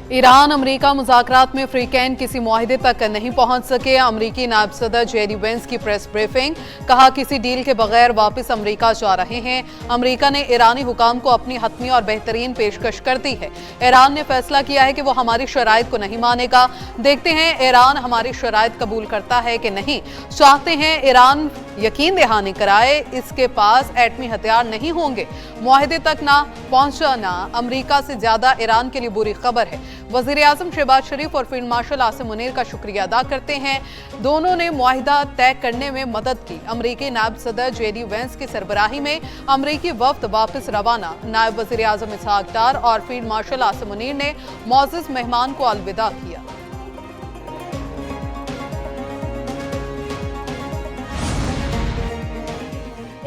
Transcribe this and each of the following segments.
Iran अमरीका मुज़ाकरात में फ्रीकैन किसी मुआहिदे तक नहीं पहुंच सके। अमरीकी नायब सदर जेडी वेंस की प्रेस ब्रीफिंग, कहा किसी डील के बगैर वापस अमरीका जा रहे हैं। अमरीका ने ईरानी हुकाम को अपनी हतमी और बेहतरीन पेशकश कर दी है। ईरान ने फैसला किया है कि वो हमारी शराइत को नहीं मानेगा। देखते हैं ईरान हमारी शराइत कबूल करता है कि नहीं। चाहते हैं ईरान यकीन दहानी कराए इसके पास एटमी हथियार नहीं होंगे। मुआहिदे तक ना पहुंचना अमरीका से ज्यादा ईरान के लिए बुरी खबर है। वजीर आजम शहबाज शरीफ और फील्ड मार्शल आसिम मुनीर का शुक्रिया अदा करते हैं। दोनों ने मुआहिदा तय करने में मदद की। अमरीकी नायब सदर जेडी वेंस की सरबराही में अमरीकी वफ्द वापस रवाना। नायब वजीर आजम इसहाक डार और फील्ड मार्शल आसिम मुनीर ने मौजूद मेहमान को अलविदा किया।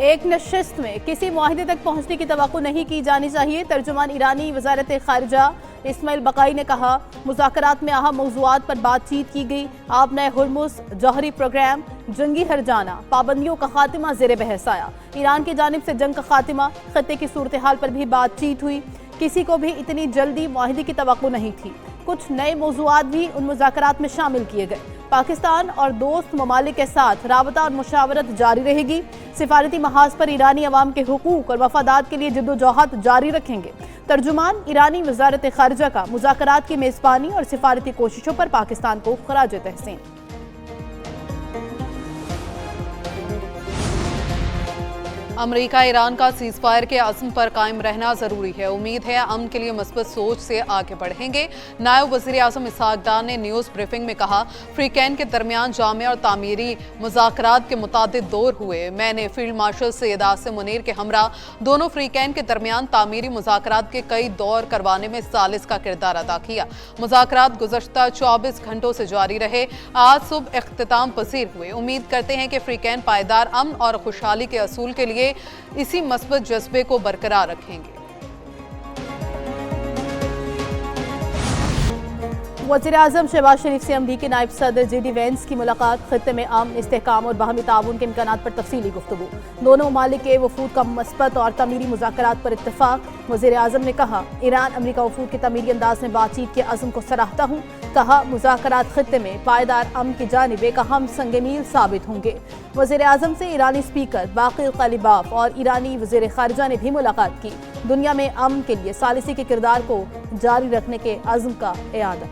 एक नशिस्त में किसी मुआहिदे तक पहुंचने की तवक्को नहीं की जानी चाहिए। तर्जुमान ईरानी वजारत खारिजा इस्माइल बकाई ने कहा, मुज़ाकरात में अहम मौज़ूआत पर बातचीत की गई। आपने हुर्मुज़, जौहरी प्रोग्राम, जंगी हरजाना, पाबंदियों का खात्मा ज़ेर बहस आया। ईरान की जानिब से जंग का खात्मा, खत्ते की सूरत हाल पर भी बातचीत हुई। किसी को भी इतनी जल्दी मुआहिदे की तवक्को नहीं थी। कुछ नए मौज़ूआत भी उन मुज़ाकरात में शामिल किए गए। पाकिस्तान और दोस्त ममालिक के साथ राबता और मुशावरत जारी रहेगी। सिफारती महाज पर ईरानी अवाम के हुकूक और मफादात के लिए जद्दोजहद जारी रखेंगे। तर्जुमान ईरानी वजारत खारिजा का मुज़ाकरात की मेज़बानी और सिफारती कोशिशों पर पाकिस्तान को खराज तहसीन। अमरीका ईरान का सीज़फायर के अज़्म पर कायम रहना ज़रूरी है। उम्मीद है अमन के लिए मस्बत सोच से आगे बढ़ेंगे। नायब वज़ीर आज़म इसहाक डार ने न्यूज़ ब्रीफिंग में कहा, फ्रीकैन के दरमियान जामे और तामीरी मुज़ाकरात के मुतादिद दौर हुए। मैंने फील्ड मार्शल सैयद आसिम मुनीर के हमरा दोनों फ्रीकैन के दरमियान तामीरी मुज़ाकरात के कई दौर करवाने में सालिस का किरदार अदा किया। मुज़ाकरात गुज़श्ता 24 घंटों से जारी रहे। आज सुबह इख्तिताम पसीर हुए। उम्मीद करते हैं कि फ्रीकैन पायदार अमन और खुशहाली के असूल के लिए इसी मस्बत जज्बे को बरकरार रखेंगे। वज़ीर आज़म शहबाज शरीफ से अमरीकी नायब सदर जेडी वेंस की मुलाकात, खत्ते में अमन, इस्तेहकाम और बाहमी ताउन के इम्कानात पर तफसीली गुफ्तगू। दोनों ममालिक के वफूद का मस्बत और तमीरी मुज़ाकरात पर इत्तफाक। वज़ीर आज़म ने कहा, ईरान अमरीका वफूद के तमीरी अंदाज में बातचीत के अज़्म को सराहता हूँ। कहा, मुज़ाकरात खत्ते में पायदार अमन की जानिब एक अहम संग-मील साबित होंगे। वज़ीर आज़म से ईरानी स्पीकर बाक़िर क़ालिबाफ और ईरानी वज़ीर ख़ारिजा ने भी मुलाकात की। दुनिया में अमन के लिए सालिसी के किरदार को जारी रखने के अज़्म का इआदा।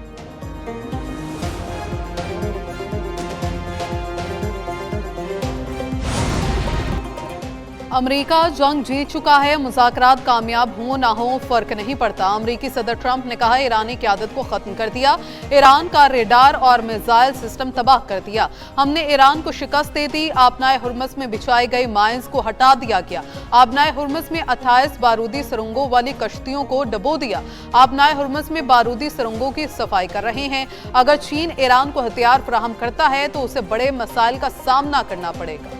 अमरीका जंग जीत चुका है। मुज़ाकरात कामयाब हों ना हो फर्क नहीं पड़ता। अमरीकी सदर ट्रंप ने कहा, ईरानी क़यादत को ख़त्म कर दिया। ईरान का रेडार और मिसाइल सिस्टम तबाह कर दिया। हमने ईरान को शिकस्त दे दी। आबनाए हुर्मुज़ में बिछाई गई माइंस को हटा दिया गया। आबनाए हुर्मुज़ में 28 बारूदी सुरंगों वाली कश्तियों को डबो दिया। आबनाए हुर्मुज़ में बारूदी सुरंगों की सफाई कर रहे हैं। अगर चीन ईरान को हथियार फराहम करता है तो उसे बड़े मसाइल का सामना करना पड़ेगा।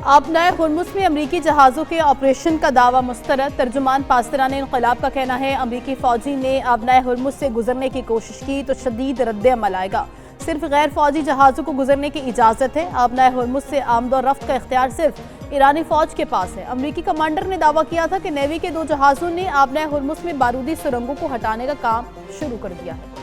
आबनाए हुर्मुज़ में अमरीकी जहाज़ों के ऑपरेशन का दावा मुस्तरद। तर्जुमान पासदारान इनक़लाब का कहना है, अमरीकी फ़ौजी ने आबनाए हुर्मुज़ से गुजरने की कोशिश की तो शदीद रद्द-ए-अमल आएगा। सिर्फ गैर फ़ौजी जहाज़ों को गुजरने की इजाज़त है। आबनाए हुर्मुज़ से आमद और रफ्त का इख्तियार सिर्फ ईरानी फ़ौज के पास है। अमरीकी कमांडर ने दावा किया था कि नेवी के 2 जहाज़ों ने आबनाए हुर्मुज़ में बारूदी सुरंगों को हटाने का काम शुरू कर दिया है।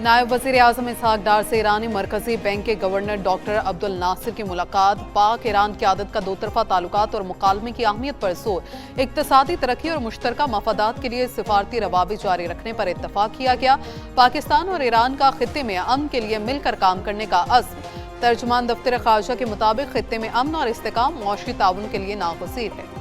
नायब वज़ीर आज़म इसहाक डार से ईरानी मरकज़ी बैंक के गवर्नर डॉक्टर अब्दुल नासिर की मुलाकात। पाक ईरान क़यादत का दोतरफ़ा ताल्लुकात और मुकालमे की अहमियत पर जोर। इक़्तिसादी तरक्की और मुश्तरका मफादात के लिए सिफारती रवाबित जारी रखने पर इत्तफ़ाक़ किया गया। पाकिस्तान और ईरान का खित्ते में अमन के लिए मिलकर काम करने का अज़्म। तर्जुमान दफ्तर ख़ारिजा के मुताबिक खित्ते में अमन और इस्तेहकाम मुआशी ताउन के लिए नागज़ीर है।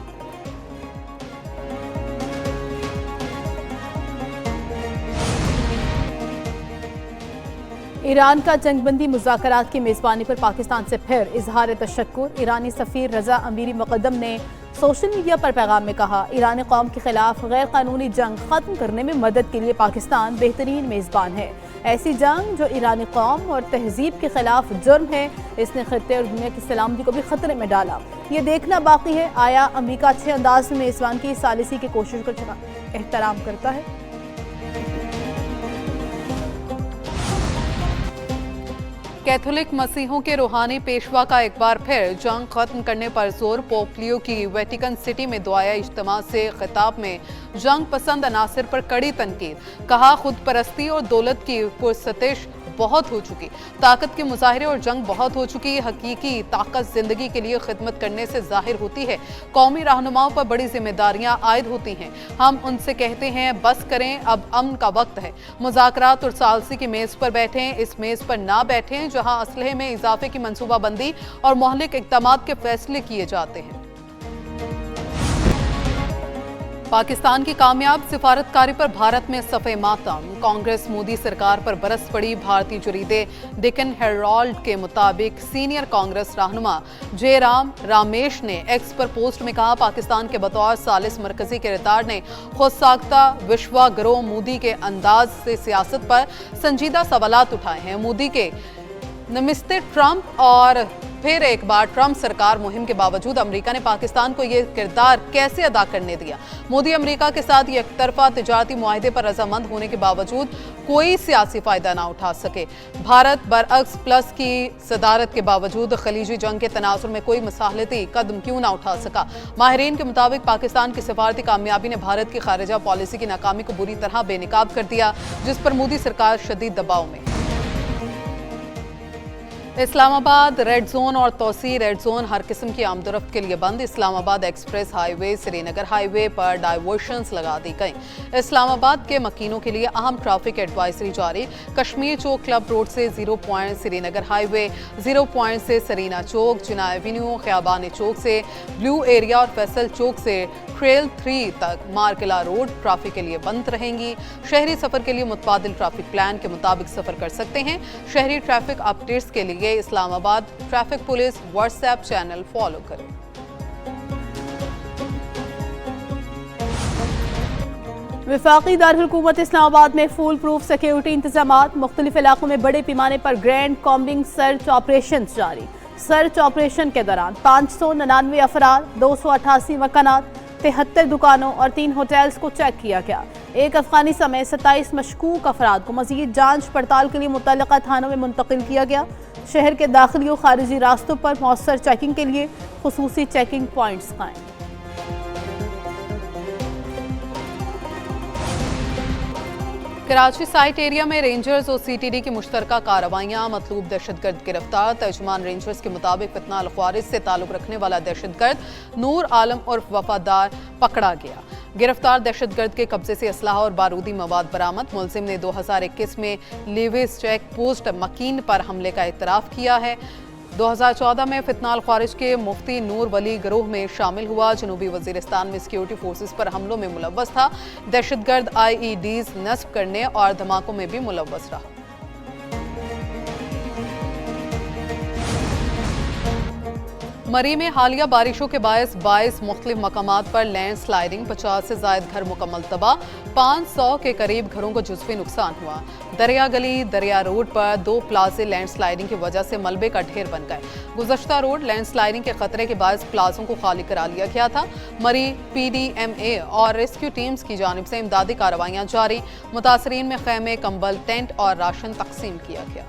ईरान का जंगबंदी मुज़ाकरात की मेज़बानी पर पाकिस्तान से फिर इजहार तशक्कुर। ईरानी सफ़ीर रज़ा अमीरी मुक़द्दम ने सोशल मीडिया पर पैगाम में कहा, ईरानी कौम के खिलाफ गैर कानूनी जंग ख़त्म करने में मदद के लिए पाकिस्तान बेहतरीन मेज़बान है। ऐसी जंग जो ईरानी कौम और तहजीब के खिलाफ जुर्म है, इसने खित्ते और दुनिया की सलामती को भी खतरे में डाला। ये देखना बाकी है, आया अमरीका अच्छे अंदाज में मेज़बान की सालिसी की कोशिश का एहतराम करता है। कैथोलिक मसीहों के रूहानी पेशवा का एक बार फिर जंग खत्म करने पर जोर। पोप लियो की वेटिकन सिटी में दुआया इज्तिमा से खिताब में जंग पसंद अनासिर पर कड़ी तनकीद। कहा खुद परस्ती और दौलत की पुरसतिश बहुत हो चुकी, ताकत के मुजाहरे और जंग बहुत हो चुकी। हकीकी ताकत जिंदगी के लिए खिदमत करने से जाहिर होती है। कौमी रहनुमाओं पर बड़ी जिम्मेदारियां आयद होती हैं। हम उनसे कहते हैं बस करें, अब अमन का वक्त है। मुज़ाकरात और सालसी की मेज पर बैठें, इस मेज पर ना बैठें जहां असलहे में इजाफे की मनसूबाबंदी और मोहलिक इक़दामात के फैसले किए जाते हैं। पाकिस्तान की कामयाब सिफारतकारी पर भारत में सफ़े मातम। कांग्रेस मोदी सरकार पर बरस पड़ी। भारतीय जरीदे डेक्कन हेराल्ड के मुताबिक सीनियर कांग्रेस रहनुमा जयराम रामेश ने एक्स पर पोस्ट में कहा, पाकिस्तान के बतौर सालिस मरकजी किरदार ने खुद साख्ता विश्वा गरोह मोदी के अंदाज से सियासत पर संजीदा सवालात उठाए हैं। मोदी के नमस्ते ट्रंप और फिर एक बार ट्रंप सरकार मुहिम के बावजूद अमेरिका ने पाकिस्तान को यह किरदार कैसे अदा करने दिया। मोदी अमेरिका के साथ एक तरफा तिजारती मुआहदे पर रजामंद होने के बावजूद कोई सियासी फायदा ना उठा सके। भारत बरअक्स प्लस की सदारत के बावजूद खलीजी जंग के तनाजुर में कोई मसाहलती कदम क्यों ना उठा सका। माहिरीन के मुताबिक पाकिस्तान की सिफारती कामयाबी ने भारत की खारिजा पॉलिसी की नाकामी को बुरी तरह बेनकाब कर दिया, जिस पर मोदी सरकार शदीद दबाव में। इस्लामाबाद रेड जोन और तोसी रेड जोन हर किस्म की आमदोरफ्त के लिए बंद। Islamabad express highway Srinagar highway पर डाइवर्शंस लगा दी गई। इस्लामाबाद के मकीनों के लिए अहम ट्रैफिक एडवाइजरी जारी। कश्मीर चौक क्लब रोड से 0 पॉइंट श्रीनगर हाईवे, 0 पॉइंट से सरीना चौक, जिना एवेन्यू, ख्याबान चौक से ब्लू एरिया और फैसल चौक से ट्रेल 3 तक मारकिला रोड ट्रैफिक के लिए बंद रहेंगी। शहरी सफर के लिए मुतबादिल ट्रैफिक प्लान के मुताबिक सफर कर सकते हैं। शहरी ट्रैफिक अपडेट्स के लिए Islamabad traffic police WhatsApp channel follow करें। वफाकी दारहुकूमत इस्लामाबाद में फुल प्रूफ सिक्योरिटी इंतजामात। मुख्तलिफ इलाकों में बड़े पैमाने पर ग्रैंड कॉम्बिंग सर्च ऑपरेशन जारी। सर्च ऑपरेशन के दौरान 599 अफराद, 288 मकानात, 73 दुकानों और 3 होटल्स को चेक किया गया। एक अफगानी समेत 27 मशकूक अफराद को मजीद जांच पड़ताल के लिए मुतल्लिका थानों में मुंतकिल किया गया। शहर के दाखिली और खारिजी रास्तों पर मौसर चेकिंग के लिए खुसूसी चेकिंग पॉइंट्स कायम। कराची साइट एरिया में रेंजर्स और सीटीडी की मुश्तरका कार्रवाइयां। मतलूब दहशतगर्द गिरफ्तार। तर्जुमान रेंजर्स के मुताबिक फितना अल ख्वारिज से ताल्लुक रखने वाला दहशतगर्द नूर आलम उर्फ वफादार पकड़ा गया। गिरफ्तार दहशतगर्द के कब्जे से असलाह और बारूदी मवाद बरामद। मुलजिम ने 2021 में लेविस चेक पोस्ट मकीन पर हमले का इतराफ़ किया है। 2014 में फितना अल ख्वारिज के मुफ्ती नूर वली गिरोह में शामिल हुआ। जनूबी वजीरिस्तान में सिक्योरिटी फोर्सेस पर हमलों में मुलव्वस था। दहशतगर्द IEDs नस्ब करने और धमाकों में भी मुलव्वस रहा। मरी में हालिया बारिशों के बायस 22 मुख्तलिफ मकामात पर लैंड स्लाइडिंग, 50 से ज़ायद घर मुकम्मल तबाह, 500 के करीब घरों को जुज़वी नुकसान हुआ। दरिया गली दरिया रोड पर 2 प्लाजे लैंड स्लाइडिंग की वजह से मलबे का ढेर बन गए। गुज़श्ता रोड लैंड स्लाइडिंग के खतरे के बायस प्लाजों को खाली करा लिया गया था। मरी PDMA और रेस्क्यू टीम्स की जानिब से इमदादी कार्रवाइयाँ जारी। मुतासरीन में खैमे, कंबल, टेंट और राशन तकसीम किया गया।